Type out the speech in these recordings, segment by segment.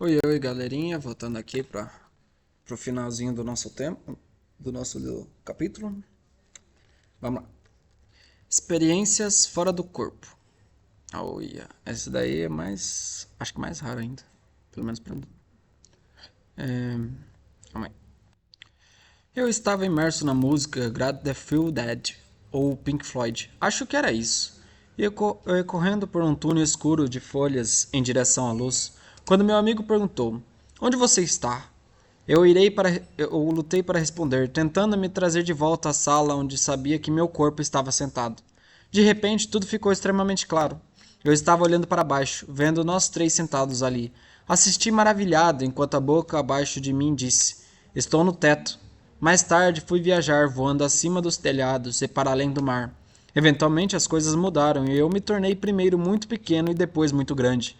Oi, oi, galerinha, voltando aqui para o finalzinho do nosso tempo, do nosso capítulo. Vamos lá. Experiências fora do corpo. Oh, yeah. Essa daí é mais, acho que mais rara ainda, pelo menos para mim. Calma aí. Eu estava imerso na música Grateful Dead ou Pink Floyd, acho que era isso. Eu ia correndo por um túnel escuro de folhas em direção à luz, quando meu amigo perguntou: Onde você está? Eu lutei para responder, tentando me trazer de volta à sala onde sabia que meu corpo estava sentado. De repente, tudo ficou extremamente claro. Eu estava olhando para baixo, vendo nós três sentados ali. Assisti maravilhado enquanto a boca abaixo de mim disse: Estou no teto. Mais tarde fui viajar voando acima dos telhados e para além do mar. Eventualmente as coisas mudaram e eu me tornei primeiro muito pequeno e depois muito grande.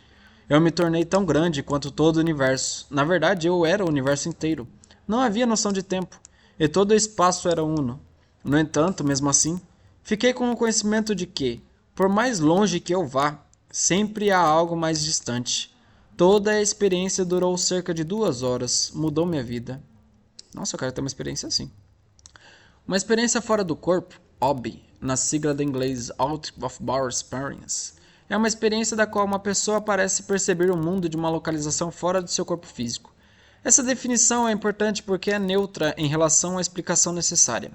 Eu me tornei tão grande quanto todo o universo. Na verdade, eu era o universo inteiro. Não havia noção de tempo, e todo o espaço era uno. No entanto, mesmo assim, fiquei com o conhecimento de que, por mais longe que eu vá, sempre há algo mais distante. Toda a experiência durou cerca de 2 horas, mudou minha vida. Nossa, eu quero ter uma experiência assim. Uma experiência fora do corpo, OB, na sigla do inglês Out of Body Experience, é uma experiência da qual uma pessoa parece perceber o mundo de uma localização fora do seu corpo físico. Essa definição é importante porque é neutra em relação à explicação necessária.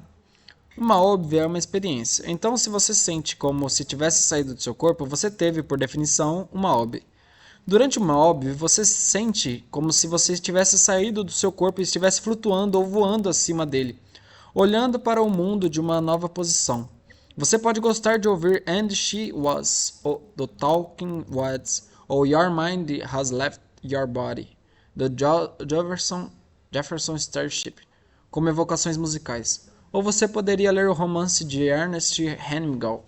Uma OB é uma experiência, então se você sente como se tivesse saído do seu corpo, você teve, por definição, uma OB. Durante uma OB, você sente como se você tivesse saído do seu corpo e estivesse flutuando ou voando acima dele, olhando para o mundo de uma nova posição. Você pode gostar de ouvir And She Was, do Talking Heads, ou Your Mind Has Left Your Body, do Jefferson Starship, como evocações musicais. Ou você poderia ler o romance de Ernest Hemingway,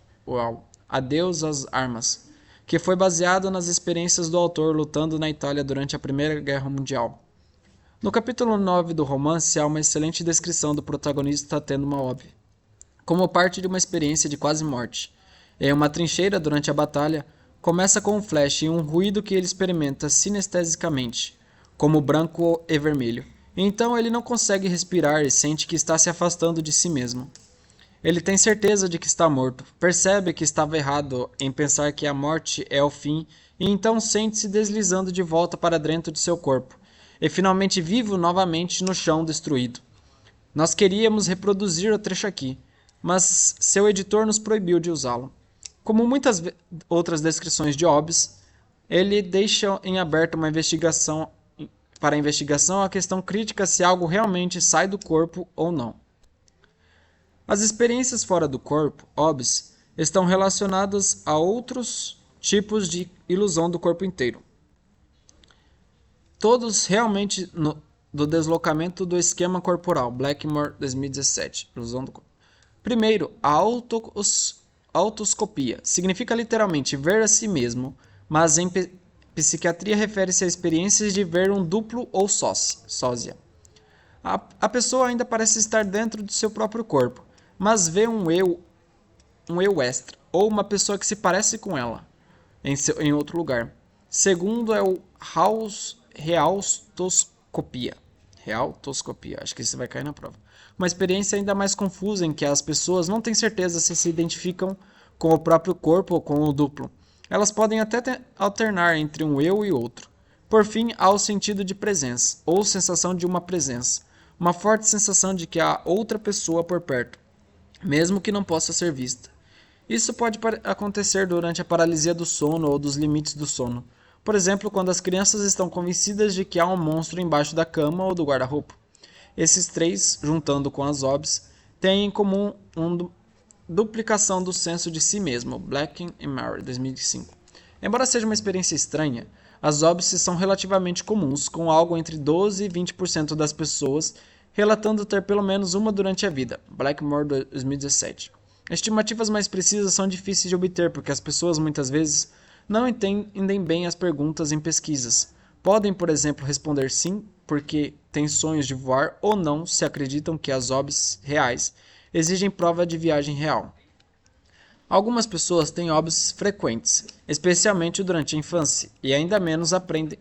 Adeus às Armas, que foi baseado nas experiências do autor lutando na Itália durante a Primeira Guerra Mundial. No capítulo 9 do romance há uma excelente descrição do protagonista tendo uma OB, como parte de uma experiência de quase morte. Em uma trincheira durante a batalha, começa com um flash e um ruído que ele experimenta sinestesicamente, como branco e vermelho. Então ele não consegue respirar e sente que está se afastando de si mesmo. Ele tem certeza de que está morto, percebe que estava errado em pensar que a morte é o fim e então sente-se deslizando de volta para dentro de seu corpo, e finalmente vivo novamente no chão destruído. Nós queríamos reproduzir o trecho aqui, mas seu editor nos proibiu de usá-lo. Como muitas outras descrições de OBS, ele deixa em aberto uma investigação para a investigação a questão crítica se algo realmente sai do corpo ou não. As experiências fora do corpo, OBS, estão relacionadas a outros tipos de ilusão do corpo inteiro. Todos realmente do deslocamento do esquema corporal, Blackmore 2017. Ilusão do corpo. Primeiro, a autoscopia. Significa literalmente ver a si mesmo, mas em psiquiatria refere-se a experiências de ver um duplo ou sósia. A pessoa ainda parece estar dentro de seu próprio corpo, mas vê um eu extra, ou uma pessoa que se parece com ela, em outro lugar. Segundo é o realtoscopia. Realtoscopia, acho que isso vai cair na prova. Uma experiência ainda mais confusa em que as pessoas não têm certeza se identificam com o próprio corpo ou com o duplo. Elas podem até alternar entre um eu e outro. Por fim, há o sentido de presença, ou sensação de uma presença. Uma forte sensação de que há outra pessoa por perto, mesmo que não possa ser vista. Isso pode acontecer durante a paralisia do sono ou dos limites do sono. Por exemplo, quando as crianças estão convencidas de que há um monstro embaixo da cama ou do guarda-roupa. Esses três, juntando com as OBs, têm em comum uma duplicação do senso de si mesmo, Black and Mary, 2005. Embora seja uma experiência estranha, as OBs são relativamente comuns, com algo entre 12 e 20% das pessoas relatando ter pelo menos uma durante a vida, Blackmore 2017. Estimativas mais precisas são difíceis de obter porque as pessoas muitas vezes não entendem bem as perguntas em pesquisas. Podem, por exemplo, responder sim porque têm sonhos de voar ou não se acreditam que as OBs reais exigem prova de viagem real. Algumas pessoas têm OBs frequentes, especialmente durante a infância, e ainda menos aprendem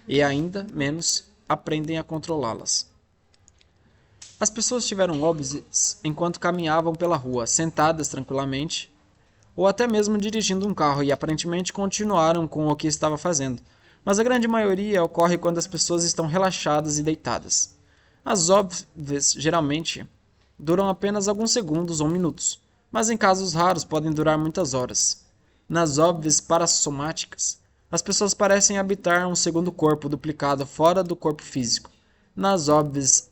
e ainda menos aprendem a controlá-las. As pessoas tiveram óbices enquanto caminhavam pela rua, sentadas tranquilamente, ou até mesmo dirigindo um carro, e aparentemente continuaram com o que estava fazendo. Mas a grande maioria ocorre quando as pessoas estão relaxadas e deitadas. As óbices geralmente duram apenas alguns segundos ou minutos, mas em casos raros podem durar muitas horas. Nas óbices parassomáticas, as pessoas parecem habitar um segundo corpo duplicado fora do corpo físico. Nas óbices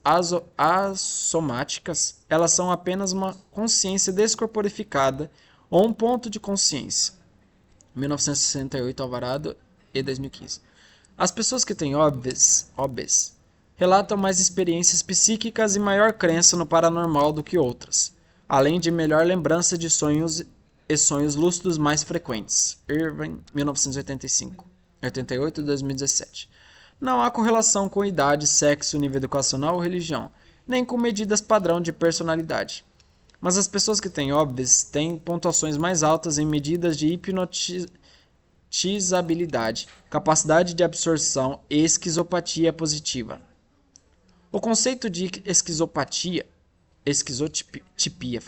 assomáticas, elas são apenas uma consciência descorporificada ou um ponto de consciência. 1968, Alvarado e 2015. As pessoas que têm óbices relatam mais experiências psíquicas e maior crença no paranormal do que outras, além de melhor lembrança de sonhos e sonhos lúcidos mais frequentes. Irving, 1985. 88 e 2017. Não há correlação com idade, sexo, nível educacional ou religião, nem com medidas padrão de personalidade. Mas as pessoas que têm óbices têm pontuações mais altas em medidas de hipnotizabilidade, capacidade de absorção e esquizopatia positiva. O conceito de esquizotipia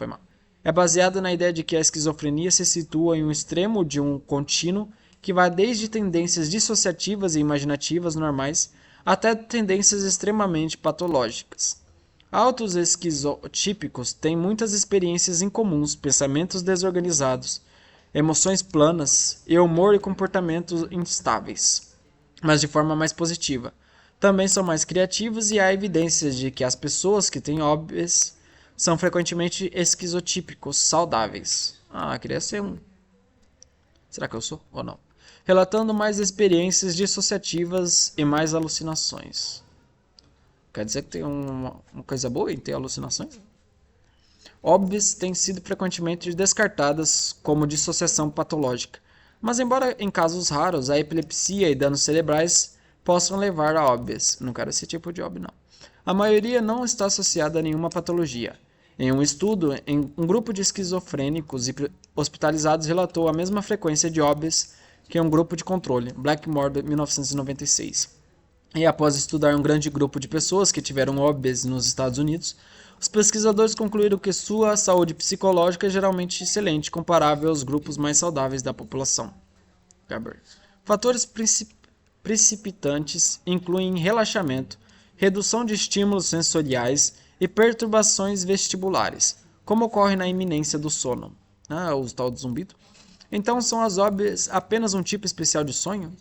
é baseado na ideia de que a esquizofrenia se situa em um extremo de um contínuo que vai desde tendências dissociativas e imaginativas normais até tendências extremamente patológicas. Altos esquizotípicos têm muitas experiências incomuns, pensamentos desorganizados, emoções planas e humor e comportamentos instáveis, mas de forma mais positiva. Também são mais criativos e há evidências de que as pessoas que têm óbices são frequentemente esquizotípicos saudáveis. Queria ser um. Será que eu sou ou não? Relatando mais experiências dissociativas e mais alucinações. Quer dizer que tem uma coisa boa em ter alucinações? Óbices têm sido frequentemente descartadas como dissociação patológica, mas embora em casos raros a epilepsia e danos cerebrais possam levar a óbices, não quero esse tipo de óbice não. A maioria não está associada a nenhuma patologia. Em um estudo, um grupo de esquizofrênicos hospitalizados relatou a mesma frequência de óbices que um grupo de controle, Blackmore, 1996. E após estudar um grande grupo de pessoas que tiveram óbices nos Estados Unidos, os pesquisadores concluíram que sua saúde psicológica é geralmente excelente, comparável aos grupos mais saudáveis da população. Fatores precipitantes incluem relaxamento, redução de estímulos sensoriais e perturbações vestibulares, como ocorre na iminência do sono. O tal do zumbido. Então, são as óbices apenas um tipo especial de sonho?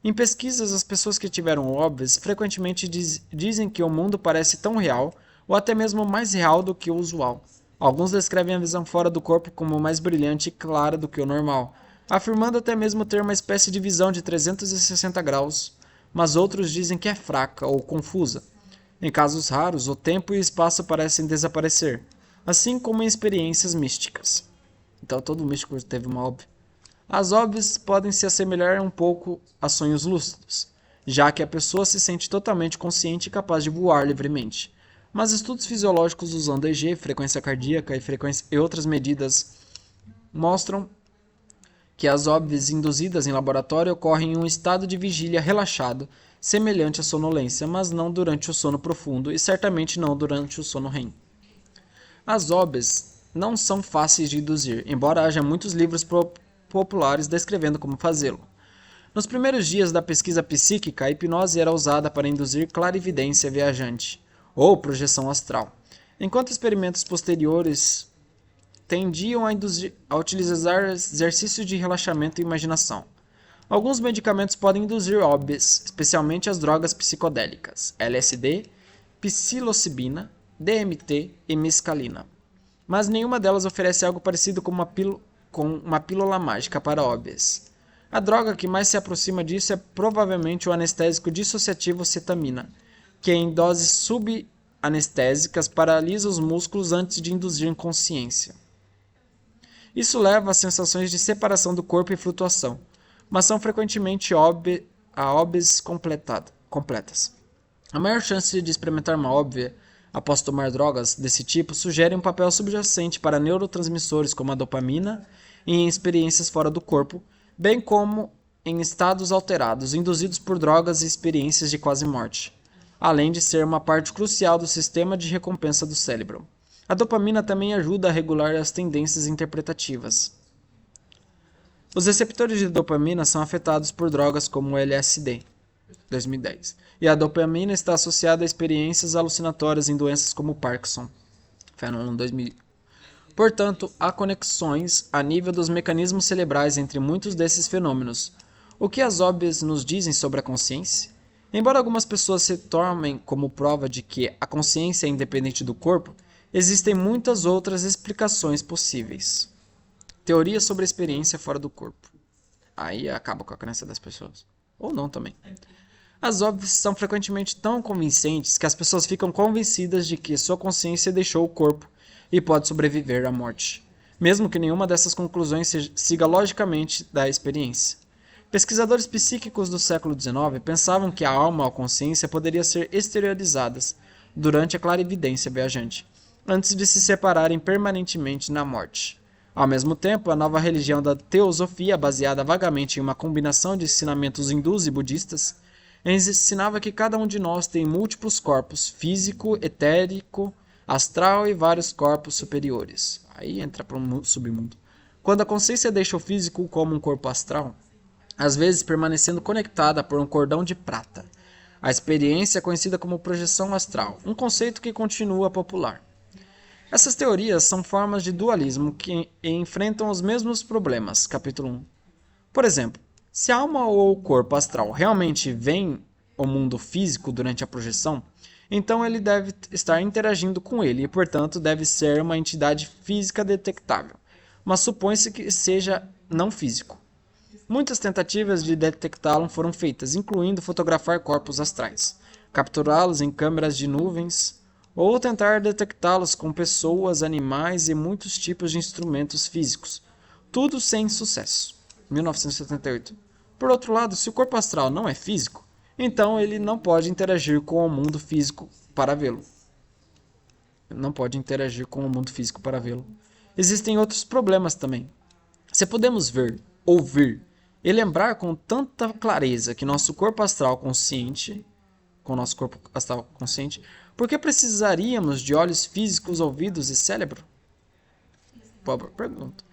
Em pesquisas, as pessoas que tiveram óbices frequentemente dizem que o mundo parece tão real, ou até mesmo mais real do que o usual. Alguns descrevem a visão fora do corpo como mais brilhante e clara do que o normal, afirmando até mesmo ter uma espécie de visão de 360 graus, mas outros dizem que é fraca ou confusa. Em casos raros, o tempo e o espaço parecem desaparecer, assim como em experiências místicas. Então todo místico teve uma óbice. As óbices podem se assemelhar um pouco a sonhos lúcidos, já que a pessoa se sente totalmente consciente e capaz de voar livremente. Mas estudos fisiológicos usando EEG, frequência cardíaca e outras medidas mostram que as óbices induzidas em laboratório ocorrem em um estado de vigília relaxado, semelhante à sonolência, mas não durante o sono profundo e certamente não durante o sono REM. As óbices não são fáceis de induzir, embora haja muitos livros populares descrevendo como fazê-lo. Nos primeiros dias da pesquisa psíquica, a hipnose era usada para induzir clarividência viajante, ou projeção astral, enquanto experimentos posteriores tendiam a utilizar exercícios de relaxamento e imaginação. Alguns medicamentos podem induzir óbices, especialmente as drogas psicodélicas, LSD, psilocibina, DMT e mescalina. Mas nenhuma delas oferece algo parecido com uma pílula mágica para óbices. A droga que mais se aproxima disso é provavelmente o anestésico dissociativo cetamina, que em doses subanestésicas paralisa os músculos antes de induzir inconsciência. Isso leva a sensações de separação do corpo e flutuação, mas são frequentemente óbices completas. A maior chance de experimentar uma óbvia após tomar drogas desse tipo sugere um papel subjacente para neurotransmissores como a dopamina em experiências fora do corpo, bem como em estados alterados, induzidos por drogas e experiências de quase morte, além de ser uma parte crucial do sistema de recompensa do cérebro. A dopamina também ajuda a regular as tendências interpretativas. Os receptores de dopamina são afetados por drogas como o LSD, 2010, e a dopamina está associada a experiências alucinatórias em doenças como Parkinson, Fenelon, 2000. Portanto, há conexões a nível dos mecanismos cerebrais entre muitos desses fenômenos. O que as OBs nos dizem sobre a consciência? Embora algumas pessoas se tomem como prova de que a consciência é independente do corpo, existem muitas outras explicações possíveis. Teoria sobre a experiência fora do corpo. Aí acaba com a crença das pessoas. Ou não também. As OBs são frequentemente tão convincentes que as pessoas ficam convencidas de que sua consciência deixou o corpo e pode sobreviver à morte, mesmo que nenhuma dessas conclusões siga logicamente da experiência. Pesquisadores psíquicos do século XIX pensavam que a alma ou a consciência poderia ser exteriorizadas durante a clarividência viajante, antes de se separarem permanentemente na morte. Ao mesmo tempo, a nova religião da teosofia, baseada vagamente em uma combinação de ensinamentos hindus e budistas, ensinava que cada um de nós tem múltiplos corpos, físico, etérico, astral e vários corpos superiores. Aí entra para um submundo. Quando a consciência deixa o físico como um corpo astral, às vezes permanecendo conectada por um cordão de prata. A experiência é conhecida como projeção astral, um conceito que continua popular. Essas teorias são formas de dualismo que enfrentam os mesmos problemas. Capítulo 1. Por exemplo, se a alma ou o corpo astral realmente vem ao mundo físico durante a projeção, então ele deve estar interagindo com ele e, portanto, deve ser uma entidade física detectável, mas supõe-se que seja não físico. Muitas tentativas de detectá-lo foram feitas, incluindo fotografar corpos astrais, capturá-los em câmeras de nuvens, ou tentar detectá-los com pessoas, animais e muitos tipos de instrumentos físicos, tudo sem sucesso. 1978. Por outro lado, se o corpo astral não é físico, então ele não pode interagir com o mundo físico para vê-lo. Existem outros problemas também. Se podemos ver, ouvir e lembrar com tanta clareza que nosso corpo astral consciente, por que precisaríamos de olhos físicos, ouvidos e cérebro? Pobre pergunta.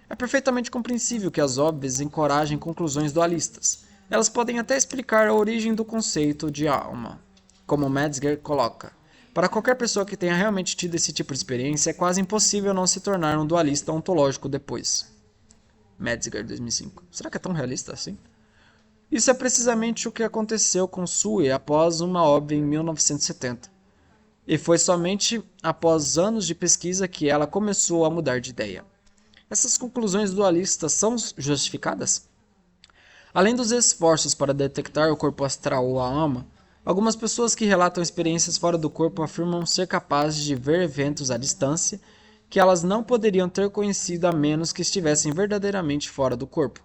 É perfeitamente compreensível que as OBs encorajem conclusões dualistas. Elas podem até explicar a origem do conceito de alma, como Metzger coloca. Para qualquer pessoa que tenha realmente tido esse tipo de experiência, é quase impossível não se tornar um dualista ontológico depois. Metzger, 2005. Será que é tão realista assim? Isso é precisamente o que aconteceu com Sue após uma OB em 1970. E foi somente após anos de pesquisa que ela começou a mudar de ideia. Essas conclusões dualistas são justificadas? Além dos esforços para detectar o corpo astral ou a alma, algumas pessoas que relatam experiências fora do corpo afirmam ser capazes de ver eventos à distância que elas não poderiam ter conhecido a menos que estivessem verdadeiramente fora do corpo.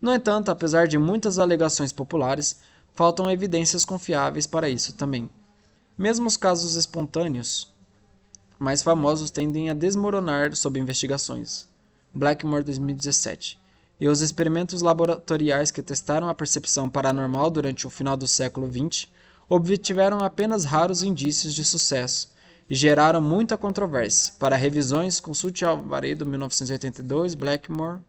No entanto, apesar de muitas alegações populares, faltam evidências confiáveis para isso também. Mesmo os casos espontâneos mais famosos tendem a desmoronar sob investigações. Blackmore, 2017. E os experimentos laboratoriais que testaram a percepção paranormal durante o final do século XX obtiveram apenas raros indícios de sucesso e geraram muita controvérsia. Para revisões, consulte Alvaredo, 1982, Blackmore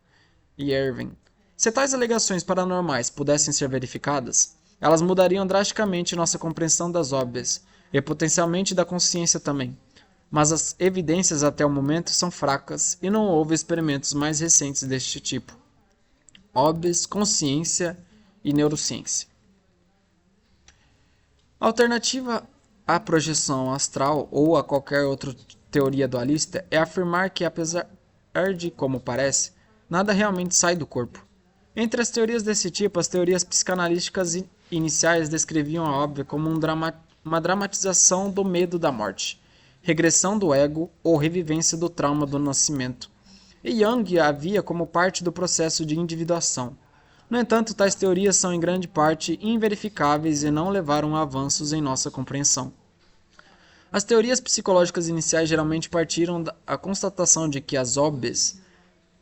e Irving. Se tais alegações paranormais pudessem ser verificadas, elas mudariam drasticamente nossa compreensão das OBs e potencialmente da consciência também. Mas as evidências até o momento são fracas e não houve experimentos mais recentes deste tipo. OBs, consciência e neurociência. A alternativa à projeção astral ou a qualquer outra teoria dualista é afirmar que, apesar de como parece, nada realmente sai do corpo. Entre as teorias desse tipo, as teorias psicanalísticas iniciais descreviam a OB como uma dramatização do medo da morte, regressão do ego ou revivência do trauma do nascimento. E Jung a via como parte do processo de individuação. No entanto, tais teorias são em grande parte inverificáveis e não levaram a avanços em nossa compreensão. As teorias psicológicas iniciais geralmente partiram da constatação de que as OBs,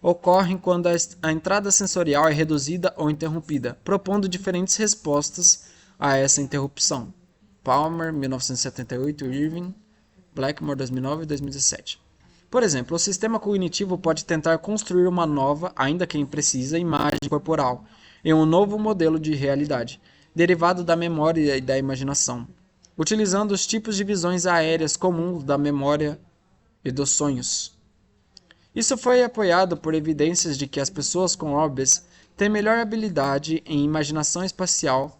ocorrem quando a entrada sensorial é reduzida ou interrompida, propondo diferentes respostas a essa interrupção. Palmer, 1978, Irving, Blackmore, 2009 e 2017. Por exemplo, o sistema cognitivo pode tentar construir uma nova, ainda que imprecisa, imagem corporal em um novo modelo de realidade, derivado da memória e da imaginação, utilizando os tipos de visões aéreas comuns da memória e dos sonhos. Isso foi apoiado por evidências de que as pessoas com OBS têm melhor habilidade em imaginação espacial,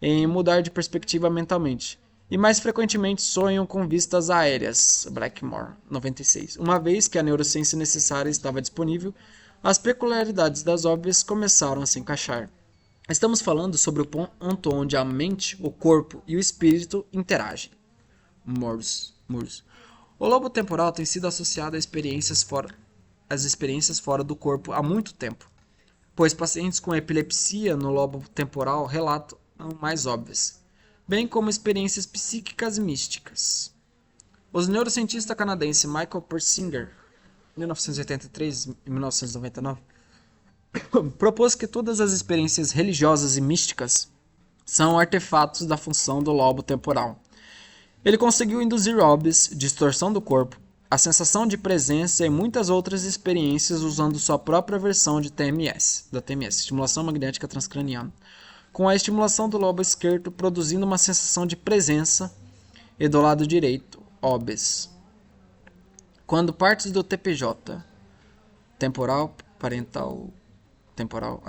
em mudar de perspectiva mentalmente, e mais frequentemente sonham com vistas aéreas. Blackmore, 96. Uma vez que a neurociência necessária estava disponível, as peculiaridades das OBS começaram a se encaixar. Estamos falando sobre o ponto onde a mente, o corpo e o espírito interagem. Morse. O lobo temporal tem sido associado às experiências fora do corpo há muito tempo, pois pacientes com epilepsia no lobo temporal relatam mais óbvias, bem como experiências psíquicas místicas. O neurocientista canadense Michael Persinger, 1983 e 1999, propôs que todas as experiências religiosas e místicas são artefatos da função do lobo temporal. Ele conseguiu induzir OBS, distorção do corpo, a sensação de presença e muitas outras experiências usando sua própria versão de TMS, estimulação magnética transcraniana, com a estimulação do lobo esquerdo produzindo uma sensação de presença e do lado direito, OBS. Quando partes do TPJ, temporal, parental, temporal,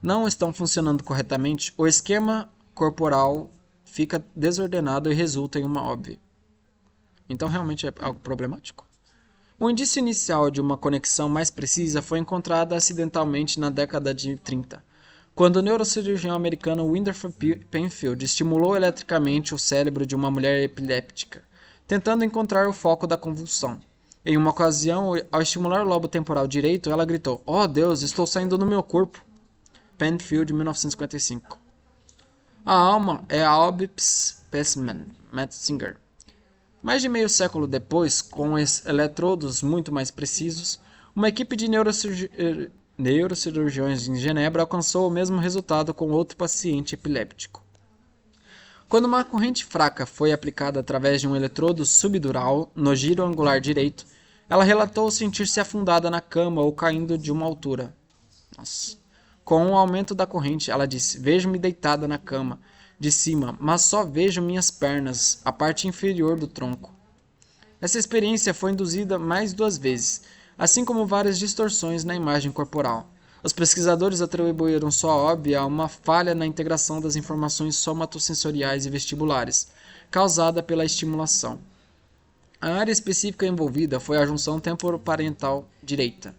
não estão funcionando corretamente, o esquema corporal fica desordenado e resulta em uma OB. Então realmente é algo problemático. O indício inicial de uma conexão mais precisa foi encontrado acidentalmente na década de 30, quando o neurocirurgião americano Winthrop Penfield estimulou eletricamente o cérebro de uma mulher epiléptica, tentando encontrar o foco da convulsão. Em uma ocasião, ao estimular o lobo temporal direito, ela gritou: "Oh Deus, estou saindo do meu corpo!" Penfield, 1955. A alma é a OBS Specimen, Metzinger. Mais de meio século depois, com eletrodos muito mais precisos, uma equipe de neurocirurgiões em Genebra alcançou o mesmo resultado com outro paciente epiléptico. Quando uma corrente fraca foi aplicada através de um eletrodo subdural no giro angular direito, ela relatou sentir-se afundada na cama ou caindo de uma altura. Com o aumento da corrente, ela disse: "Vejo-me deitada na cama de cima, mas só vejo minhas pernas, a parte inferior do tronco." Essa experiência foi induzida mais 2 vezes, assim como várias distorções na imagem corporal. Os pesquisadores atribuíram sua OB a uma falha na integração das informações somatosensoriais e vestibulares, causada pela estimulação. A área específica envolvida foi a junção temporoparental direita.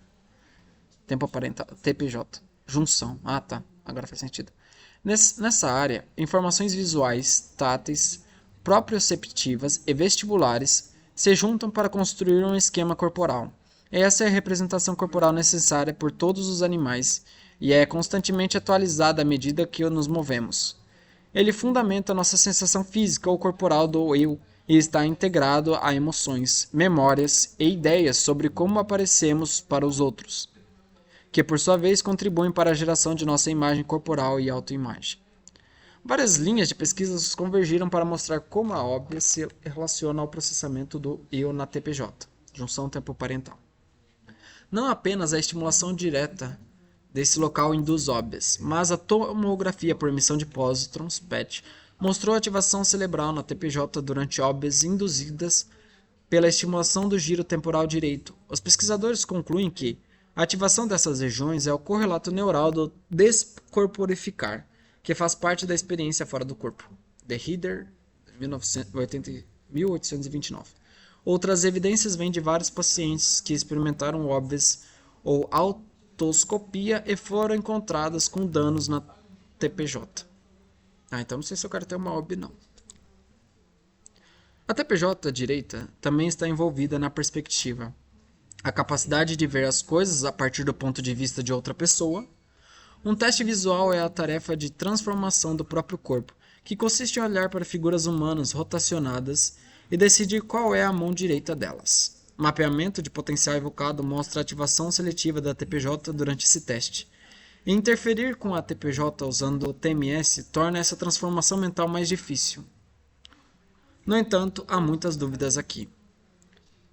Temporoparental, TPJ. Junção. Agora faz sentido. Nessa área, informações visuais, táteis, proprioceptivas e vestibulares se juntam para construir um esquema corporal. Essa é a representação corporal necessária por todos os animais e é constantemente atualizada à medida que nos movemos. Ele fundamenta nossa sensação física ou corporal do eu e está integrado a emoções, memórias e ideias sobre como aparecemos para os outros, que por sua vez contribuem para a geração de nossa imagem corporal e autoimagem. Várias linhas de pesquisas convergiram para mostrar como a OB se relaciona ao processamento do eu na TPJ, junção temporoparental. Não apenas a estimulação direta desse local induz OBs, mas a tomografia por emissão de pósitrons, PET, mostrou ativação cerebral na TPJ durante OBs induzidas pela estimulação do giro temporal direito. Os pesquisadores concluem que a ativação dessas regiões é o correlato neural do descorporificar, que faz parte da experiência fora do corpo. The Header, 1829. Outras evidências vêm de vários pacientes que experimentaram OBs ou autoscopia e foram encontradas com danos na TPJ. Então não sei se eu quero ter uma OB, não. A TPJ direita também está envolvida na perspectiva, a capacidade de ver as coisas a partir do ponto de vista de outra pessoa. Um teste visual é a tarefa de transformação do próprio corpo, que consiste em olhar para figuras humanas rotacionadas e decidir qual é a mão direita delas. mapeamento de potencial evocado mostra a ativação seletiva da TPJ durante esse teste. E interferir com a TPJ usando o TMS torna essa transformação mental mais difícil. No entanto, há muitas dúvidas aqui.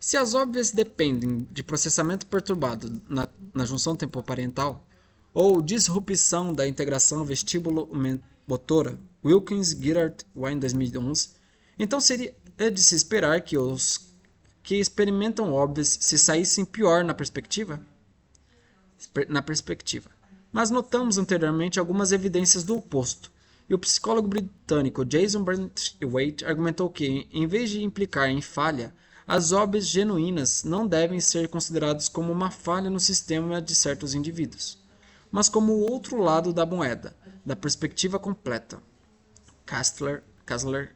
Se as óbvias dependem de processamento perturbado na junção temporoparental ou disrupção da integração vestíbulo-motora, Wilkins, Girard, Wine 2011, então seria de se esperar que os que experimentam óbvias se saíssem pior na perspectiva. Mas notamos anteriormente algumas evidências do oposto, e o psicólogo britânico Jason Braithwaite argumentou que, em vez de implicar em falha, as óbvias genuínas não devem ser consideradas como uma falha no sistema de certos indivíduos, mas como o outro lado da moeda, da perspectiva completa. Kastler,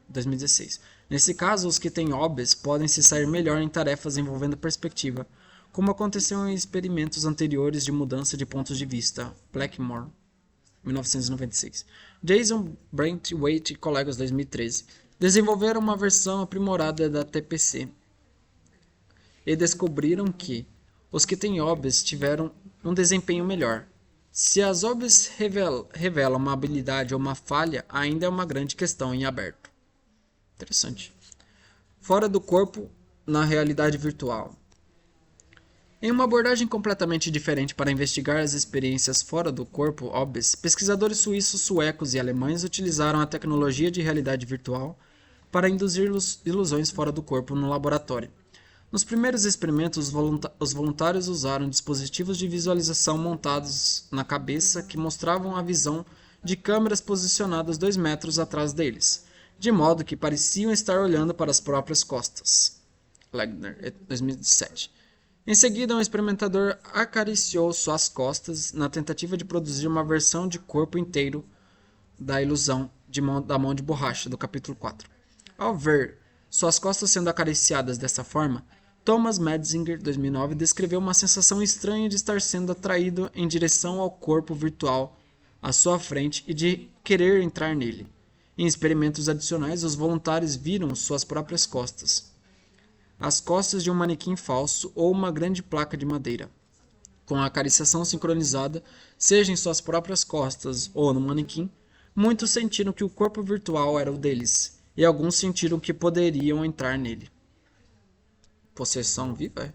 2016. Nesse caso, os que têm óbvias podem se sair melhor em tarefas envolvendo perspectiva, como aconteceu em experimentos anteriores de mudança de pontos de vista. Blackmore, 1996. Jason Braithwaite e colegas 2013 desenvolveram uma versão aprimorada da TPC e descobriram que os que têm óbvias tiveram um desempenho melhor. Se as óbvias revelam uma habilidade ou uma falha, ainda é uma grande questão em aberto. Interessante. Fora do corpo, na realidade virtual. Em uma abordagem completamente diferente para investigar as experiências fora do corpo óbvias, pesquisadores suíços, suecos e alemães utilizaram a tecnologia de realidade virtual para induzir ilusões fora do corpo no laboratório. Nos primeiros experimentos, os voluntários usaram dispositivos de visualização montados na cabeça que mostravam a visão de câmeras posicionadas 2 metros atrás deles, de modo que pareciam estar olhando para as próprias costas. Legner, 2007. Em seguida, um experimentador acariciou suas costas na tentativa de produzir uma versão de corpo inteiro da ilusão da mão de borracha, do capítulo 4. Ao ver suas costas sendo acariciadas dessa forma, Thomas Metzinger, 2009, descreveu uma sensação estranha de estar sendo atraído em direção ao corpo virtual à sua frente e de querer entrar nele. Em experimentos adicionais, os voluntários viram suas próprias costas, as costas de um manequim falso ou uma grande placa de madeira. Com a acariciação sincronizada, seja em suas próprias costas ou no manequim, muitos sentiram que o corpo virtual era o deles, e alguns sentiram que poderiam entrar nele. Possessão viva?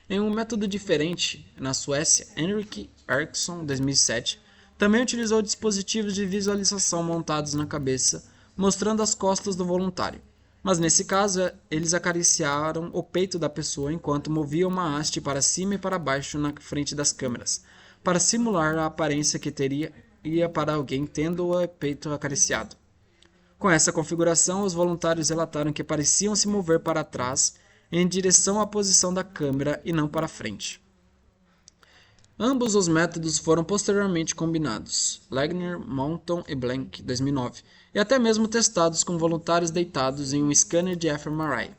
Em um método diferente, na Suécia, Henrik Eriksson, 2007, também utilizou dispositivos de visualização montados na cabeça, mostrando as costas do voluntário. Mas nesse caso, eles acariciaram o peito da pessoa enquanto moviam uma haste para cima e para baixo na frente das câmeras, para simular a aparência que teria para alguém tendo o peito acariciado. Com essa configuração, os voluntários relataram que pareciam se mover para trás em direção à posição da câmera e não para frente. Ambos os métodos foram posteriormente combinados, Legner, Moulton e Blank, 2009, e até mesmo testados com voluntários deitados em um scanner de fMRI,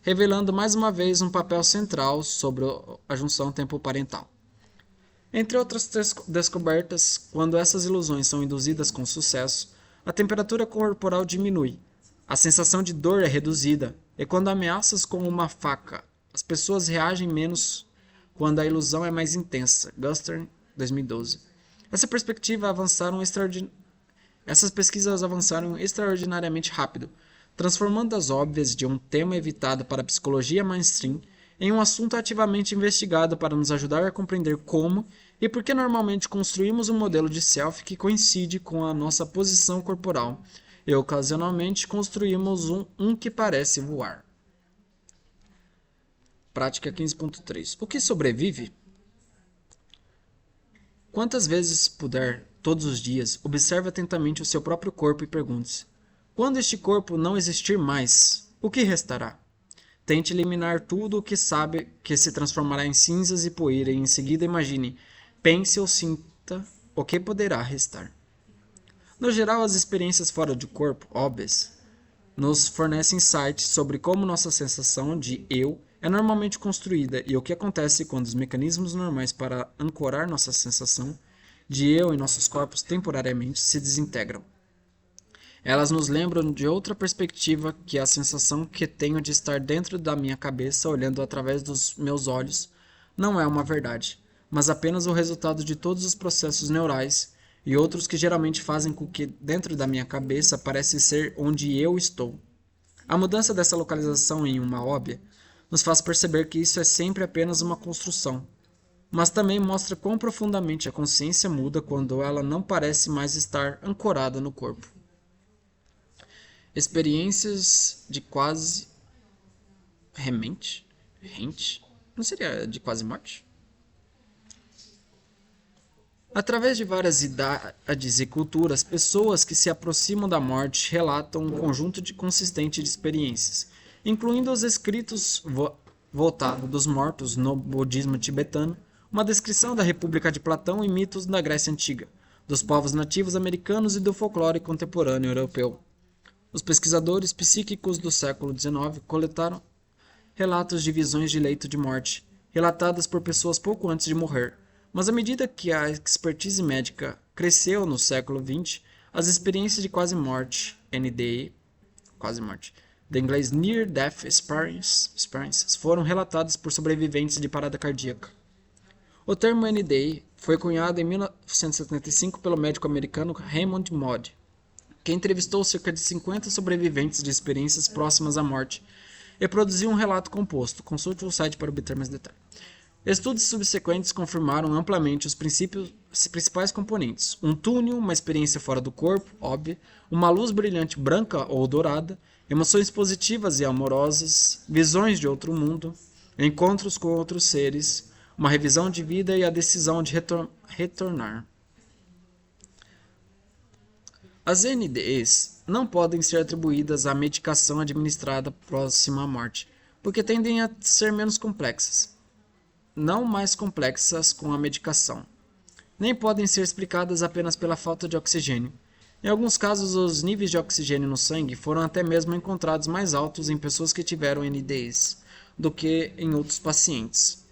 revelando mais uma vez um papel central sobre a junção temporoparental. Entre outras descobertas, quando essas ilusões são induzidas com sucesso, a temperatura corporal diminui, a sensação de dor é reduzida, e quando ameaças com uma faca, as pessoas reagem menos quando a ilusão é mais intensa. Guster, 2012. Essas pesquisas avançaram extraordinariamente rápido, transformando as óbvias de um tema evitado para a psicologia mainstream em um assunto ativamente investigado para nos ajudar a compreender como e por que normalmente construímos um modelo de self que coincide com a nossa posição corporal e ocasionalmente construímos um que parece voar. Prática 15.3. O que sobrevive? Quantas vezes puder, todos os dias, observe atentamente o seu próprio corpo e pergunte-se: quando este corpo não existir mais, o que restará? Tente eliminar tudo o que sabe que se transformará em cinzas e poeira e em seguida imagine, pense ou sinta o que poderá restar. No geral, as experiências fora do corpo, óbvias, nos fornecem insights sobre como nossa sensação de eu é normalmente construída e o que acontece quando os mecanismos normais para ancorar nossa sensação de eu em nossos corpos temporariamente se desintegram. Elas nos lembram de outra perspectiva que a sensação que tenho de estar dentro da minha cabeça, olhando através dos meus olhos, não é uma verdade, mas apenas o resultado de todos os processos neurais e outros que geralmente fazem com que dentro da minha cabeça parece ser onde eu estou. A mudança dessa localização em uma óbvia nos faz perceber que isso é sempre apenas uma construção, mas também mostra quão profundamente a consciência muda quando ela não parece mais estar ancorada no corpo. Experiências de quase remente? Rente? Não seria de quase morte? Através de várias idades e culturas, pessoas que se aproximam da morte relatam um conjunto consistente de experiências, incluindo os escritos voltados dos mortos no budismo tibetano, uma descrição da República de Platão e mitos da Grécia Antiga, dos povos nativos americanos e do folclore contemporâneo europeu. Os pesquisadores psíquicos do século XIX coletaram relatos de visões de leito de morte, relatadas por pessoas pouco antes de morrer. Mas à medida que a expertise médica cresceu no século XX, as experiências de quase morte, NDE, quase morte, de inglês Near Death Experiences, foram relatadas por sobreviventes de parada cardíaca. O termo NDE foi cunhado em 1975 pelo médico americano Raymond Moody, que entrevistou cerca de 50 sobreviventes de experiências próximas à morte e produziu um relato composto. Consulte o site para obter mais detalhes. Estudos subsequentes confirmaram amplamente os principais componentes: um túnel, uma experiência fora do corpo, óbvia, uma luz brilhante branca ou dourada, emoções positivas e amorosas, visões de outro mundo, encontros com outros seres, uma revisão de vida e a decisão de retornar. As NDEs não podem ser atribuídas à medicação administrada próxima à morte, porque tendem a ser menos complexas, não mais complexas com a medicação. Nem podem ser explicadas apenas pela falta de oxigênio. Em alguns casos, os níveis de oxigênio no sangue foram até mesmo encontrados mais altos em pessoas que tiveram NDEs do que em outros pacientes.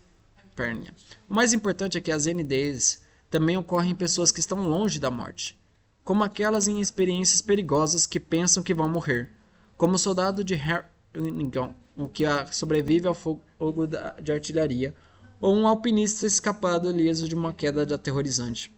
Pérnia. O mais importante é que as NDEs também ocorrem em pessoas que estão longe da morte, como aquelas em experiências perigosas que pensam que vão morrer, como o soldado de Herringham, o que sobrevive ao fogo de artilharia, ou um alpinista escapado ileso de uma queda aterrorizante.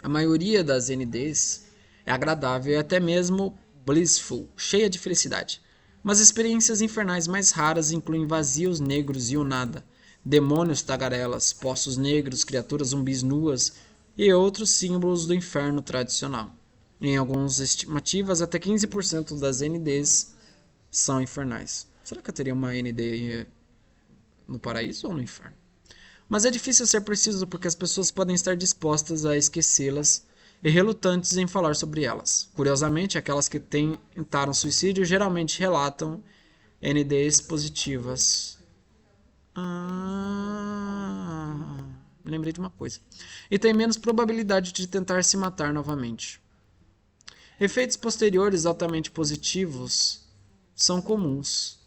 A maioria das NDs é agradável e até mesmo blissful, cheia de felicidade. Mas experiências infernais mais raras incluem vazios negros e o nada, demônios tagarelas, poços negros, criaturas zumbis nuas e outros símbolos do inferno tradicional. Em algumas estimativas, até 15% das NDs são infernais. Será que eu teria uma ND no paraíso ou no inferno? Mas é difícil ser preciso porque as pessoas podem estar dispostas a esquecê-las e relutantes em falar sobre elas. Curiosamente, aquelas que tentaram suicídio geralmente relatam NDs positivas. Lembrei de uma coisa. E tem menos probabilidade de tentar se matar novamente. Efeitos posteriores altamente positivos são comuns.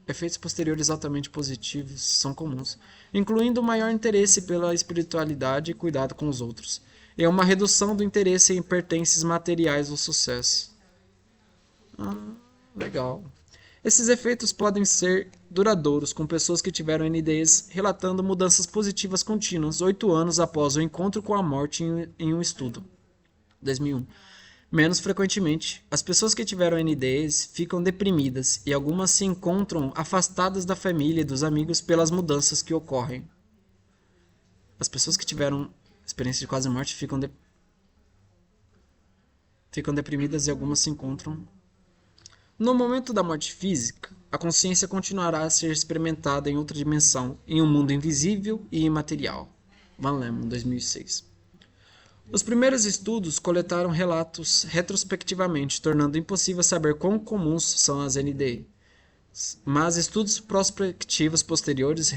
Efeitos posteriores altamente positivos são comuns, incluindo maior interesse pela espiritualidade e cuidado com os outros, e uma redução do interesse em pertences materiais ou sucesso. Legal. Esses efeitos podem ser duradouros com pessoas que tiveram NDEs relatando mudanças positivas contínuas 8 anos após o encontro com a morte em um estudo. 2001. Menos frequentemente, as pessoas que tiveram NDEs ficam deprimidas e algumas se encontram afastadas da família e dos amigos pelas mudanças que ocorrem. As pessoas que tiveram experiência de quase morte ficam deprimidas e algumas se encontram. No momento da morte física, a consciência continuará a ser experimentada em outra dimensão, em um mundo invisível e imaterial. Van Lemon, 2006. Os primeiros estudos coletaram relatos retrospectivamente, tornando impossível saber quão comuns são as NDEs. Mas estudos prospectivos posteriores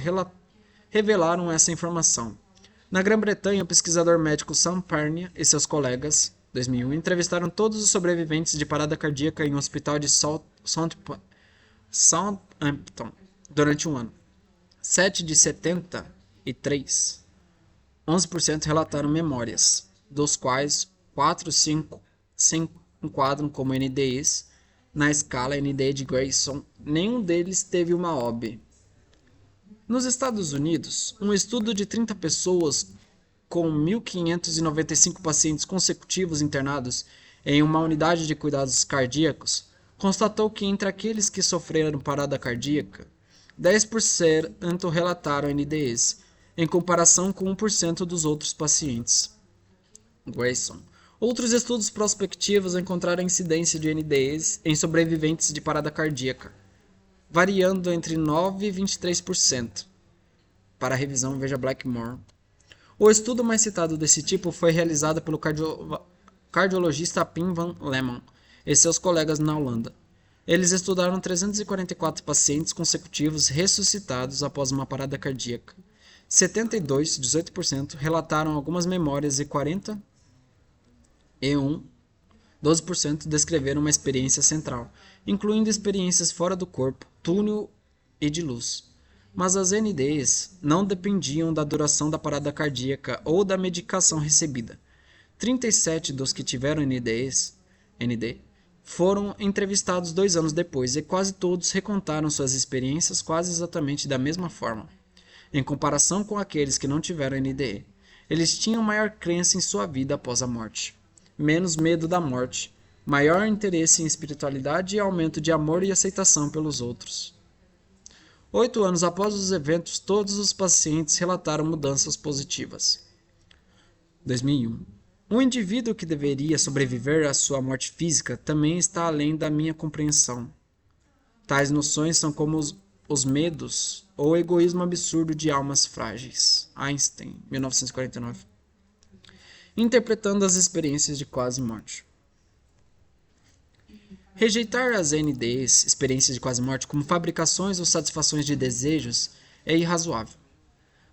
revelaram essa informação. Na Grã-Bretanha, o pesquisador médico Sam Parnia e seus colegas, 2001, entrevistaram todos os sobreviventes de parada cardíaca em um hospital de Southampton durante um ano. 7 de 73, 11% relataram memórias, dos quais enquadram como NDEs na escala NDE de Grayson. Nenhum deles teve uma OB. Nos Estados Unidos, um estudo de 30 pessoas com 1.595 pacientes consecutivos internados em uma unidade de cuidados cardíacos constatou que entre aqueles que sofreram parada cardíaca, 10% relataram NDEs, em comparação com 1% dos outros pacientes. Grayson. Outros estudos prospectivos encontraram a incidência de NDEs em sobreviventes de parada cardíaca, variando entre 9% e 23%. Para a revisão, veja Blackmore. O estudo mais citado desse tipo foi realizado pelo cardiologista Pim van Lemon e seus colegas na Holanda. Eles estudaram 344 pacientes consecutivos ressuscitados após uma parada cardíaca. 72, 18%, relataram algumas memórias e 12% descreveram uma experiência central, incluindo experiências fora do corpo, túnel e de luz. Mas as NDEs não dependiam da duração da parada cardíaca ou da medicação recebida. 37 dos que tiveram ND foram entrevistados 2 anos depois e quase todos recontaram suas experiências quase exatamente da mesma forma. Em comparação com aqueles que não tiveram NDE, eles tinham maior crença em sua vida após a morte, menos medo da morte, maior interesse em espiritualidade e aumento de amor e aceitação pelos outros. 8 anos após os eventos, todos os pacientes relataram mudanças positivas. 2001. Um indivíduo que deveria sobreviver à sua morte física também está além da minha compreensão. Tais noções são como os medos ou o egoísmo absurdo de almas frágeis. Einstein, 1949. Interpretando as experiências de quase morte. Rejeitar as NDEs, experiências de quase morte, como fabricações ou satisfações de desejos é irrazoável.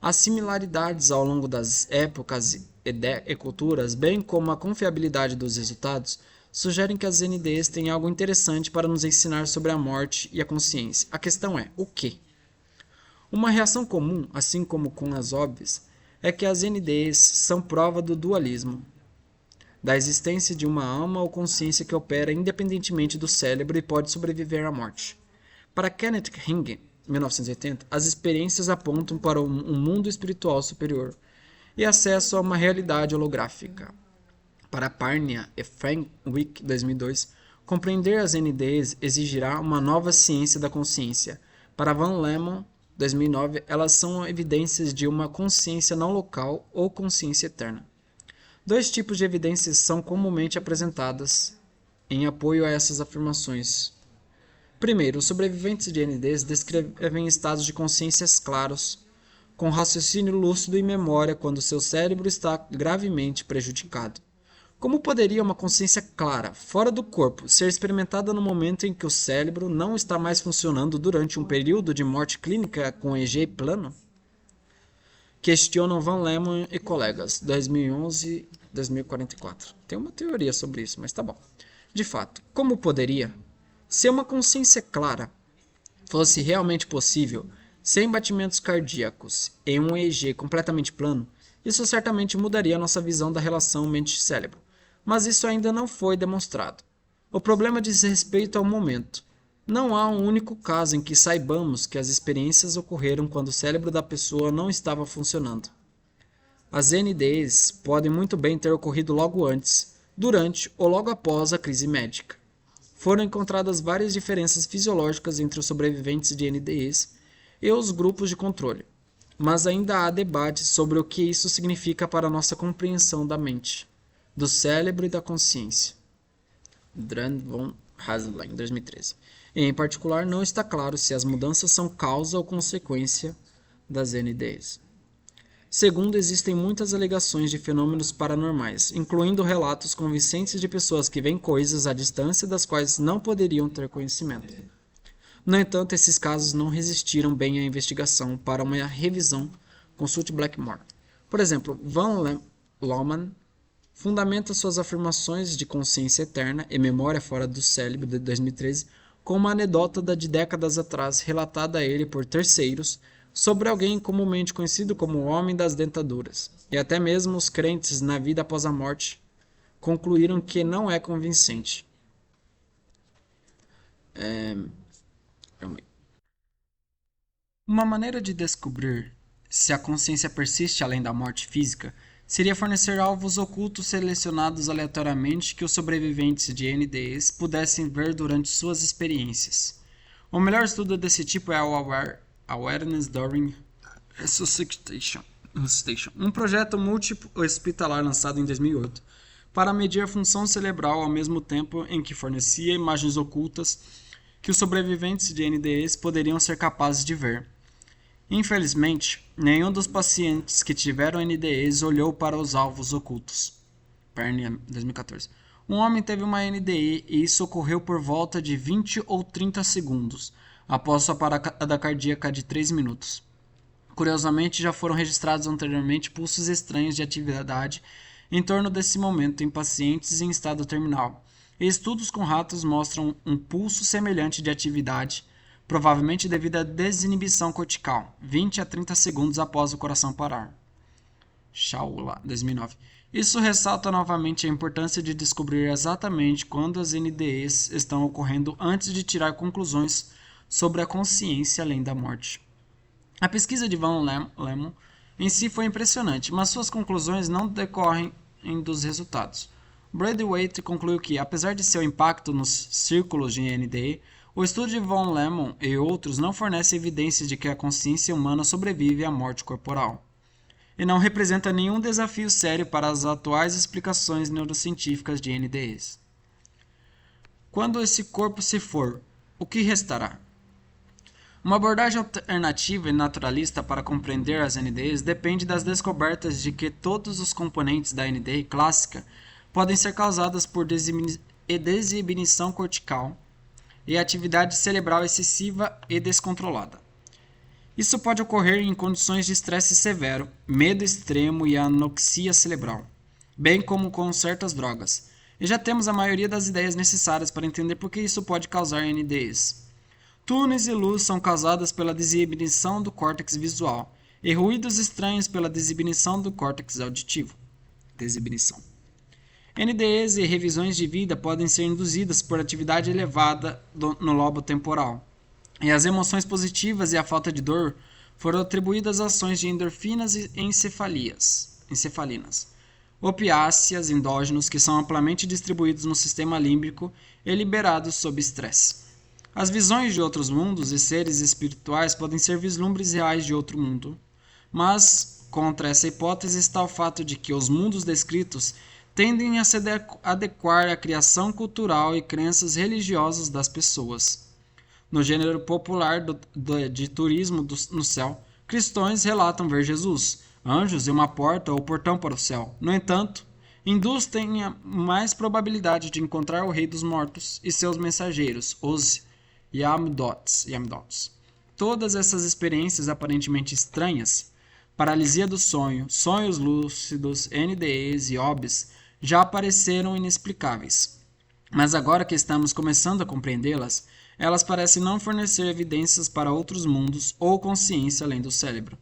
As similaridades ao longo das épocas e culturas, bem como a confiabilidade dos resultados, sugerem que as NDEs têm algo interessante para nos ensinar sobre a morte e a consciência. A questão é, o quê? Uma reação comum, assim como com as óbvias, é que as NDEs são prova do dualismo, da existência de uma alma ou consciência que opera independentemente do cérebro e pode sobreviver à morte. Para Kenneth Ring, 1980, as experiências apontam para um mundo espiritual superior e acesso a uma realidade holográfica. Para Parnia e Franwick, 2002, compreender as NDEs exigirá uma nova ciência da consciência. Para Van Lemon, 2009, elas são evidências de uma consciência não local ou consciência eterna. 2 tipos de evidências são comumente apresentadas em apoio a essas afirmações. Primeiro, os sobreviventes de NDEs descrevem estados de consciências claros, com raciocínio lúcido e memória quando seu cérebro está gravemente prejudicado. Como poderia uma consciência clara, fora do corpo, ser experimentada no momento em que o cérebro não está mais funcionando durante um período de morte clínica com EG plano? Questionam Van Lemon e colegas, 2011-2044. Tem uma teoria sobre isso, mas tá bom. De fato, como poderia? Se uma consciência clara fosse realmente possível, sem batimentos cardíacos, em um EG completamente plano, isso certamente mudaria nossa visão da relação mente-cérebro. Mas isso ainda não foi demonstrado. O problema diz respeito ao momento. Não há um único caso em que saibamos que as experiências ocorreram quando o cérebro da pessoa não estava funcionando. As NDEs podem muito bem ter ocorrido logo antes, durante ou logo após a crise médica. Foram encontradas várias diferenças fisiológicas entre os sobreviventes de NDEs e os grupos de controle, mas ainda há debate sobre o que isso significa para a nossa compreensão da mente, do cérebro e da consciência. Dran von Hasselbein, 2013. Em particular, não está claro se as mudanças são causa ou consequência das NDEs. Segundo, existem muitas alegações de fenômenos paranormais, incluindo relatos convincentes de pessoas que veem coisas à distância das quais não poderiam ter conhecimento. No entanto, esses casos não resistiram bem à investigação. Para uma revisão, consulte Blackmore. Por exemplo, Van Lohman fundamenta suas afirmações de consciência eterna e memória fora do cérebro de 2013 com uma anedota de décadas atrás relatada a ele por terceiros sobre alguém comumente conhecido como o Homem das Dentaduras, e até mesmo os crentes na vida após a morte concluíram que não é convincente. Calma aí. Uma maneira de descobrir se a consciência persiste além da morte física seria fornecer alvos ocultos selecionados aleatoriamente que os sobreviventes de NDEs pudessem ver durante suas experiências. O melhor estudo desse tipo é o Awareness During Resuscitation, um projeto multi-hospitalar lançado em 2008 para medir a função cerebral ao mesmo tempo em que fornecia imagens ocultas que os sobreviventes de NDEs poderiam ser capazes de ver. Infelizmente, nenhum dos pacientes que tiveram NDEs olhou para os alvos ocultos. Pernia, 2014. Um homem teve uma NDE e isso ocorreu por volta de 20 ou 30 segundos, após sua parada cardíaca de 3 minutos. Curiosamente, já foram registrados anteriormente pulsos estranhos de atividade em torno desse momento em pacientes em estado terminal. E estudos com ratos mostram um pulso semelhante de atividade, provavelmente devido à desinibição cortical, 20 a 30 segundos após o coração parar. Shaula, 2009. Isso ressalta novamente a importância de descobrir exatamente quando as NDEs estão ocorrendo antes de tirar conclusões sobre a consciência além da morte. A pesquisa de Van Lemon em si foi impressionante, mas suas conclusões não decorrem dos resultados. Braithwaite concluiu que, apesar de seu impacto nos círculos de NDE, o estudo de Von Lemon e outros não fornece evidências de que a consciência humana sobrevive à morte corporal, e não representa nenhum desafio sério para as atuais explicações neurocientíficas de NDEs. Quando esse corpo se for, o que restará? Uma abordagem alternativa e naturalista para compreender as NDEs depende das descobertas de que todos os componentes da NDE clássica podem ser causadas por desinibição cortical e atividade cerebral excessiva e descontrolada. Isso pode ocorrer em condições de estresse severo, medo extremo e anoxia cerebral, bem como com certas drogas. E já temos a maioria das ideias necessárias para entender por que isso pode causar NDEs. Túneis e luz são causadas pela desinibição do córtex visual e ruídos estranhos pela desinibição do córtex auditivo. Desinibição. NDEs e revisões de vida podem ser induzidas por atividade elevada no lobo temporal. E as emoções positivas e a falta de dor foram atribuídas a ações de endorfinas e encefalinas, opiáceos endógenos que são amplamente distribuídos no sistema límbico e liberados sob estresse. As visões de outros mundos e seres espirituais podem ser vislumbres reais de outro mundo, mas contra essa hipótese está o fato de que os mundos descritos tendem a se adequar à criação cultural e crenças religiosas das pessoas. No gênero popular de turismo no céu, cristãos relatam ver Jesus, anjos e uma porta ou portão para o céu. No entanto, hindus têm a mais probabilidade de encontrar o rei dos mortos e seus mensageiros, os Yamdots. Todas essas experiências aparentemente estranhas, paralisia do sonho, sonhos lúcidos, NDEs e OBs, já pareceram inexplicáveis. Mas agora que estamos começando a compreendê-las, elas parecem não fornecer evidências para outros mundos ou consciência além do cérebro.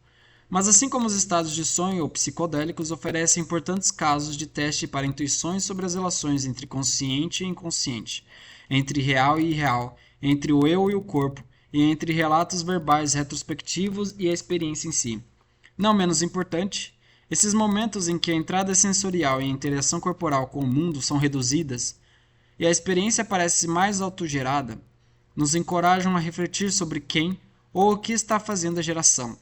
Mas assim como os estados de sonho ou psicodélicos oferecem importantes casos de teste para intuições sobre as relações entre consciente e inconsciente, entre real e irreal, entre o eu e o corpo, e entre relatos verbais retrospectivos e a experiência em si. Não menos importante, esses momentos em que a entrada sensorial e a interação corporal com o mundo são reduzidas, e a experiência parece mais autogerada, nos encorajam a refletir sobre quem ou o que está fazendo a geração,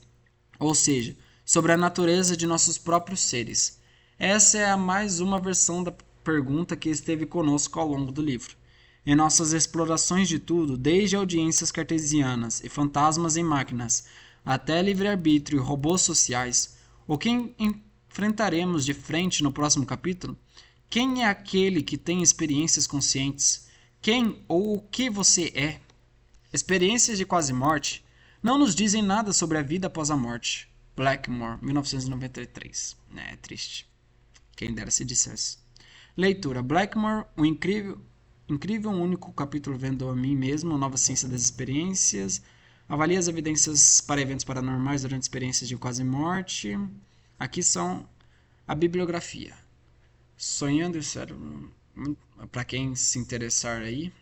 ou seja, sobre a natureza de nossos próprios seres. Essa é a mais uma versão da pergunta que esteve conosco ao longo do livro. Em nossas explorações de tudo, desde audiências cartesianas e fantasmas em máquinas, até livre-arbítrio e robôs sociais, o que enfrentaremos de frente no próximo capítulo? Quem é aquele que tem experiências conscientes? Quem ou o que você é? Experiências de quase-morte não nos dizem nada sobre a vida após a morte. Blackmore, 1993. É triste. Quem dera se dissesse. Leitura. Blackmore, o incrível único capítulo Vendo a Mim Mesmo, Nova Ciência das Experiências. Avalia as evidências para eventos paranormais durante experiências de quase-morte. Aqui são a bibliografia. Sonhando e Cérebro. Para quem se interessar aí.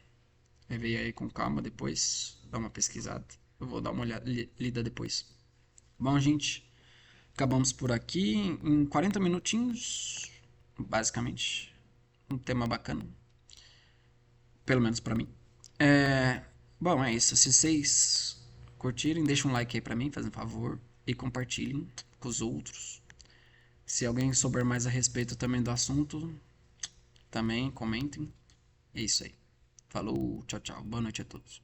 Levei aí com calma depois, dá uma pesquisada. Eu vou dar uma olhada, lida depois. Bom, gente, acabamos por aqui em 40 minutinhos, basicamente. Um tema bacana, pelo menos pra mim. Bom, é isso. Se vocês curtirem, deixem um like aí pra mim, fazendo um favor, e compartilhem com os outros. Se alguém souber mais a respeito também do assunto, também comentem. É isso aí. Falou, tchau, tchau. Boa noite a todos.